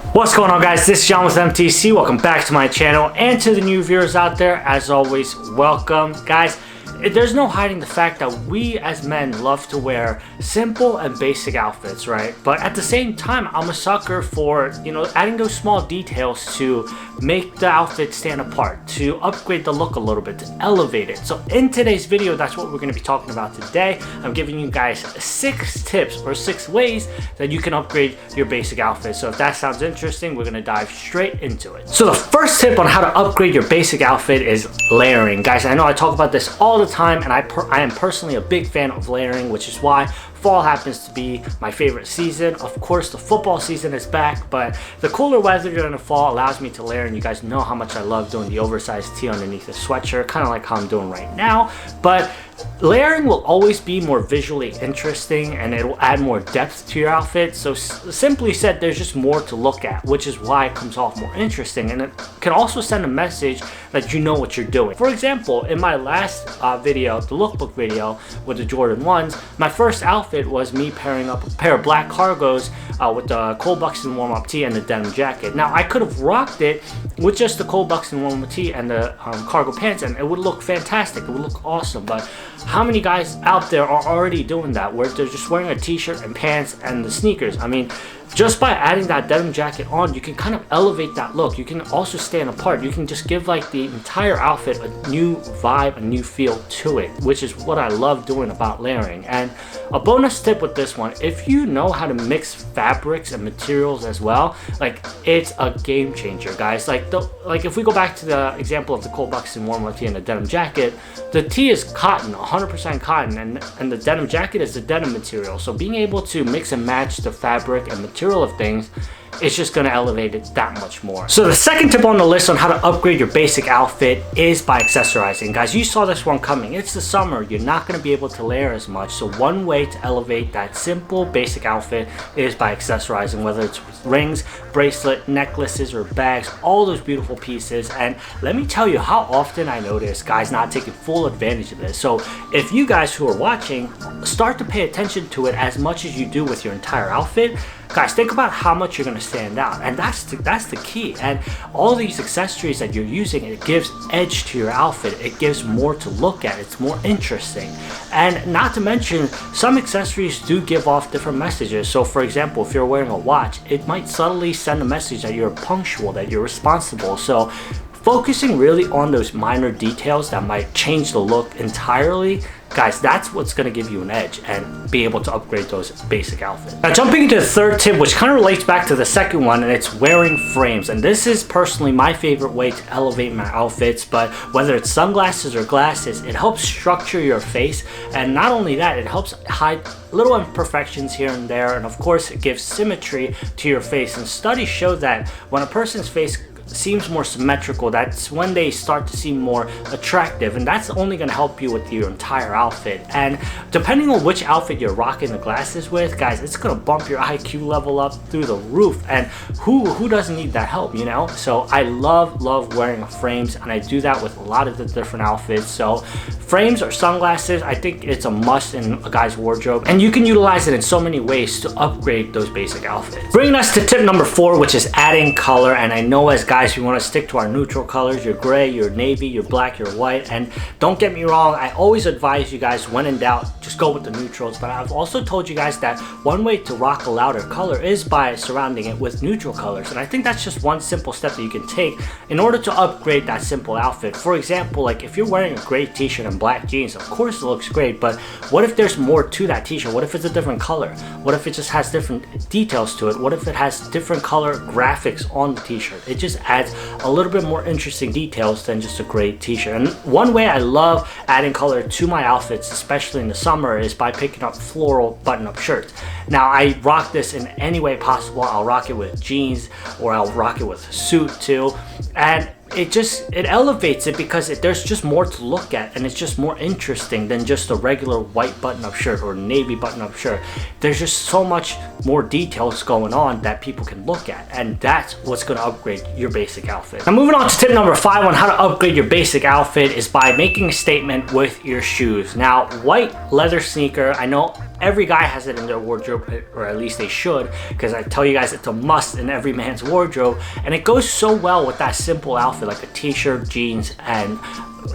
What's going on, guys? This is John with MTC. Welcome back to my channel, and to the new viewers out there, as always, welcome. Guys, there's no hiding the fact that we as men love to wear simple and basic outfits, right? But at the same time, I'm a sucker for, adding those small details to make the outfit stand apart, to upgrade the look a little bit, to elevate it. So in today's video, that's what we're going to be talking about today. I'm giving you guys 6 tips or 6 ways that you can upgrade your basic outfit. So if that sounds interesting, we're going to dive straight into it. So the first tip on how to upgrade your basic outfit is layering. Guys, I know I talk about this all the time, and I am personally a big fan of layering, which is why fall happens to be my favorite season. Of course, the football season is back, but the cooler weather during the fall allows me to layer, and you guys know how much I love doing the oversized tee underneath a sweatshirt, kind of like how I'm doing right now. But layering will always be more visually interesting, and it will add more depth to your outfit. So simply said, there's just more to look at, which is why it comes off more interesting, and it can also send a message that you know what you're doing. For example, in my last video, the lookbook video with the Jordan 1s, my first outfit was me pairing up a pair of black cargos with the Cole Buxton warm-up tee and the denim jacket. Now, I could have rocked it with just the Cole Buxton warm-up tee and the cargo pants, and it would look fantastic. It would look awesome. But how many guys out there are already doing that, where they're just wearing a t-shirt and pants and the sneakers? I mean, just by adding that denim jacket on, you can kind of elevate that look. You can also stand apart. You can just give like the entire outfit a new vibe, a new feel to it, which is what I love doing about layering. And a bonus tip with this one, if you know how to mix fabrics and materials as well, like, it's a game changer, guys. Like if we go back to the example of the Cole Buxton warm-up tee and the denim jacket, the tee is cotton, 100% cotton, and the denim jacket is the denim material. So being able to mix and match the fabric and material of things, it's just going to elevate it that much more. So the second tip on the list on how to upgrade your basic outfit is by accessorizing. Guys, you saw this one coming. It's the summer. You're not going to be able to layer as much. So one way to elevate that simple basic outfit is by accessorizing, whether it's with rings, bracelet, necklaces, or bags, all those beautiful pieces. And let me tell you how often I notice guys not taking full advantage of this. So if you guys who are watching start to pay attention to it as much as you do with your entire outfit, guys, think about how much you're going to stand out, and that's the key. And all these accessories that you're using, it gives edge to your outfit. It gives more to look at. It's more interesting. And not to mention, some accessories do give off different messages. So for example, if you're wearing a watch, it might subtly send a message that you're punctual, that you're responsible. So focusing really on those minor details that might change the look entirely, guys, that's what's going to give you an edge and be able to upgrade those basic outfits. Now, jumping into the third tip, which kind of relates back to the second one, and it's wearing frames. And this is personally my favorite way to elevate my outfits. But whether it's sunglasses or glasses, it helps structure your face. And not only that, it helps hide little imperfections here and there. And of course, it gives symmetry to your face. And studies show that when a person's face seems more symmetrical, that's when they start to seem more attractive, and that's only going to help you with your entire outfit. And depending on which outfit you're rocking the glasses with, guys, it's going to bump your IQ level up through the roof. And who doesn't need that help, you know? So I love wearing frames, and I do that with a lot of the different outfits. So frames or sunglasses, I think it's a must in a guy's wardrobe, and you can utilize it in so many ways to upgrade those basic outfits. Bringing us to tip number 4, which is adding color. And I know as guys, we want to stick to our neutral colors, your gray, your navy, your black, your white. And don't get me wrong, I always advise you guys, when in doubt, just go with the neutrals. But I've also told you guys that one way to rock a louder color is by surrounding it with neutral colors. And I think that's just one simple step that you can take in order to upgrade that simple outfit. For example, like if you're wearing a gray t-shirt and black jeans, of course it looks great, but what if there's more to that t-shirt? What if it's a different color? What if it just has different details to it? What if it has different color graphics on the t-shirt? It just adds a little bit more interesting details than just a gray t-shirt. And one way I love adding color to my outfits, especially in the summer, is by picking up floral button-up shirts. Now, I rock this in any way possible. I'll rock it with jeans, or I'll rock it with a suit too. And it elevates it because there's just more to look at, and it's just more interesting than just a regular white button-up shirt or navy button-up shirt. There's just so much more details going on that people can look at, and that's what's going to upgrade your basic outfit. Now, moving on to tip number 5 on how to upgrade your basic outfit is by making a statement with your shoes. Now, white leather sneaker, I know Every guy has it in their wardrobe, or at least they should, because I tell you guys it's a must in every man's wardrobe, and it goes so well with that simple outfit like a t-shirt, jeans, and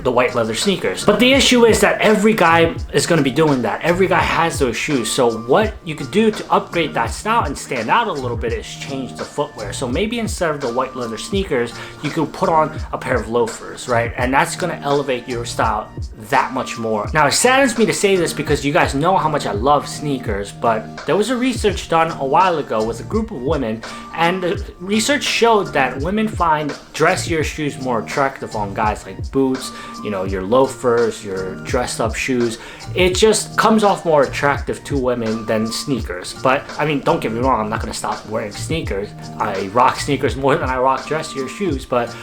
the white leather sneakers. But the issue is that every guy is going to be doing that. Every guy has those shoes. So what you could do to upgrade that style and stand out a little bit is change the footwear. So maybe instead of the white leather sneakers, you could put on a pair of loafers, right? And that's going to elevate your style that much more. Now, it saddens me to say this because you guys know how much I love sneakers, but there was a research done a while ago with a group of women, and the research showed that women find dressier shoes more attractive on guys, like boots, you know, your loafers, your dressed up shoes. It just comes off more attractive to women than sneakers. But I mean, don't get me wrong, I'm not gonna stop wearing sneakers. I rock sneakers more than I rock dressier shoes, but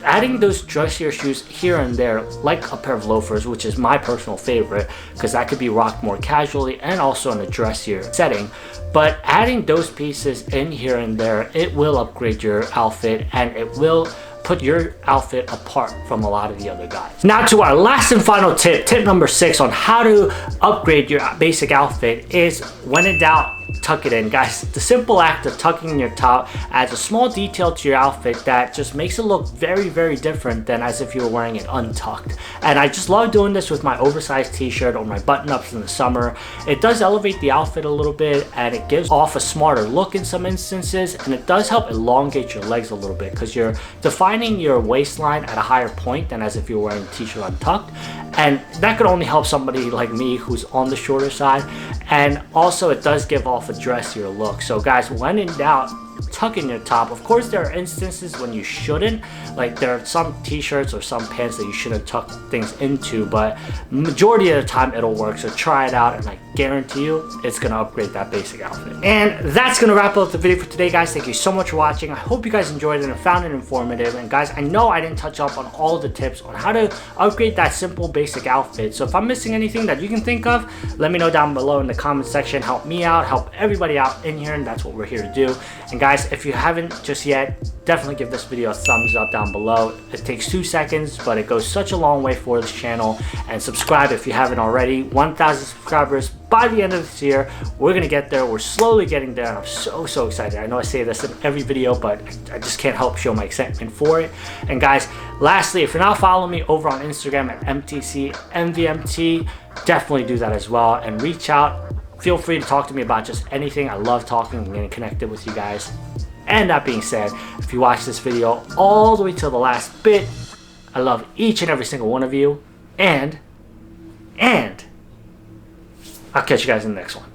adding those dressier shoes here and there, like a pair of loafers, which is my personal favorite because that could be rocked more casually and also in a dressier setting, but adding those pieces in here and there, it will upgrade your outfit and it will put your outfit apart from a lot of the other guys. Now to our last and final tip number 6 on how to upgrade your basic outfit is, when in doubt, tuck it in. Guys, the simple act of tucking in your top adds a small detail to your outfit that just makes it look very, very different than as if you were wearing it untucked. And I just love doing this with my oversized t-shirt or my button-ups in the summer. It does elevate the outfit a little bit and it gives off a smarter look in some instances, and it does help elongate your legs a little bit because you're defining your waistline at a higher point than as if you were wearing a t-shirt untucked. And that could only help somebody like me who's on the shorter side, and also it does give off a dressier look. So guys, when in doubt, tuck in your top. Of course, there are instances when you shouldn't, like there are some t-shirts or some pants that you shouldn't tuck things into, but majority of the time it'll work. So try it out and I guarantee you it's gonna upgrade that basic outfit. And that's gonna wrap up the video for today, guys. Thank you so much for watching. I hope you guys enjoyed it and found it informative. And guys, I know I didn't touch up on all the tips on how to upgrade that simple basic outfit. So if I'm missing anything that you can think of, let me know down below in the comment section. Help me out, help everybody out in here, and that's what we're here to do. And guys, if you haven't just yet, definitely give this video a thumbs up down below. It takes 2 seconds, but it goes such a long way for this channel. And subscribe if you haven't already. 1,000 subscribers by the end of this year. We're gonna get there. We're slowly getting there, and I'm so excited. I know I say this in every video, but I just can't help show my excitement for it. And guys, lastly, if you're not following me over on Instagram at MTCMVMT, definitely do that as well and reach out. Feel free to talk to me about just anything. I love talking and getting connected with you guys. And that being said, if you watch this video all the way till the last bit, I love each and every single one of you. And I'll catch you guys in the next one.